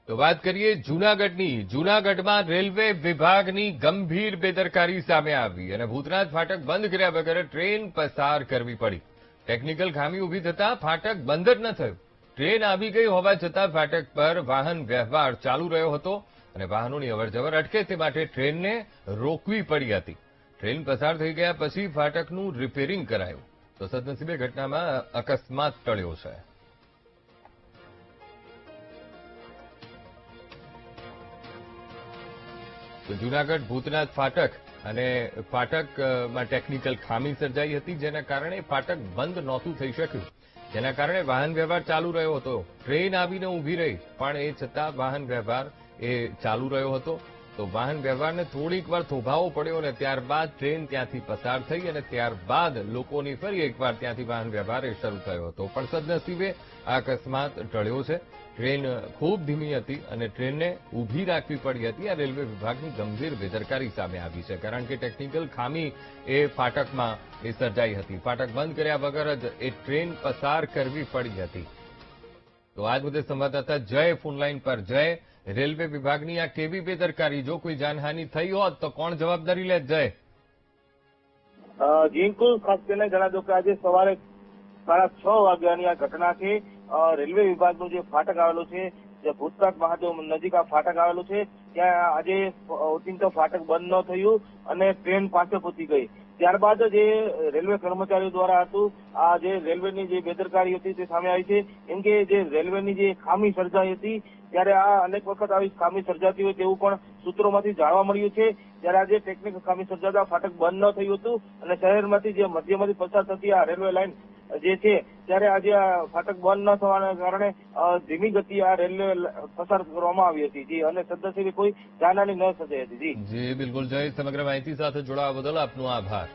તો વાત કરીએ જૂનાગઢની. જૂનાગઢમાં રેલવે વિભાગની ગંભીર બેદરકારી સામે આવી અને ભૂતનાથ ફાટક બંધ કર્યા વગર ટ્રેન પસાર કરવી પડી. ટેકનિકલ ખામી ઉભી થતા ફાટક બંધ જ ન થયું. ટ્રેન આવી ગઈ હોવા છતાં ફાટક પર વાહન વ્યવહાર ચાલુ રહ્યો હતો અને વાહનોની અવરજવર અટકે તે માટે ટ્રેનને રોકવી પડી હતી. ટ્રેન પસાર થઈ ગયા પછી ફાટકનું રિપેરિંગ કરાયું. તો સદનસીબે ઘટનામાં અકસ્માત ટળ્યો છે. તો જૂનાગઢ ભૂતનાથ ફાટક અને ફાટકમાં ટેકનિકલ ખામી સર્જાઈ હતી, જેના કારણે ફાટક બંધ નહોતું થઈ શક્યું, જેના કારણે વાહન વ્યવહાર ચાલુ રહ્યો હતો. ટ્રેન આવીને ઊભી રહી, પણ એ છતાં વાહન વ્યવહાર એ ચાલુ રહ્યો હતો. તો વાહન વ્યવહારને થોડીક વાર થોભાવવો પડ્યો અને ત્યારબાદ ટ્રેન ત્યાંથી પસાર થઈ અને ત્યારબાદ લોકોની ફરી એકવાર ત્યાંથી વાહન વ્યવહાર એ શરૂ થયો હતો. પણ સદનસીબે આ અકસ્માત ટળ્યો છે. ટ્રેન ખૂબ ધીમી હતી અને ટ્રેનને ઊભી રાખવી પડી હતી. આ રેલવે વિભાગની ગંભીર બેદરકારી સામે આવી છે, કારણ કે ટેકનિકલ ખામી એ ફાટકમાં એ સર્જાઈ હતી. ફાટક બંધ કર્યા વગર જ એ ટ્રેન પસાર કરવી પડી હતી. તો આજ મુદ્દે સંવાદદાતા જય ફોનલાઈન પર. જય, રેલવે વિભાગની આ કેવી બેદરકારી? જો કોઈ જાનહાનિ થઈ હોત તો કોણ જવાબદારી લે? જય જીંકુલ, ખાસ કરીને જણાવ્યો કે આજે સવારે 6:30 વાગ્યાની આ ઘટના છે. રેલવે વિભાગનું જે ફાટક આવેલું છે, જે ભૂતનાથ મહાદેવ નજીક આ ફાટક આવેલું છે, ત્યાં આજે ઓચિંતો ફાટક બંધ ન થયું અને ટ્રેન પાસે પહોંચી ગઈ. ત્યારબાદ જે રેલવે કર્મચારીઓ દ્વારા હતું, આ જે રેલવેની જે બેદરકારી હતી તે સામે આવી છે. કેમ કે જે રેલવેની જે ખામી સર્જાઈ હતી, ત્યારે આ અનેક વખત આવી ખામી સર્જાતી હોય તેવું પણ સૂત્રોમાંથી જાણવા મળ્યું છે. ત્યારે આજે ટેકનિકલ ખામી સર્જાતા ફાટક બંધ ન થયું હતું અને શહેરમાંથી જે મધ્યમાંથી પસાર થતી આ રેલવે લાઇન જે છે, ત્યારે આજે આ ફાટક બંધ ન થવાના કારણે ધીમી ગતિ આ રેલવે પસાર કરવામાં આવી હતી. જી, અને સદનસીબે કોઈ જાનહાનિ ન સર્જાઈ હતી. જી બિલકુલ જય, સમગ્ર માહિતી સાથે જોડાવા બદલ આપનો આભાર.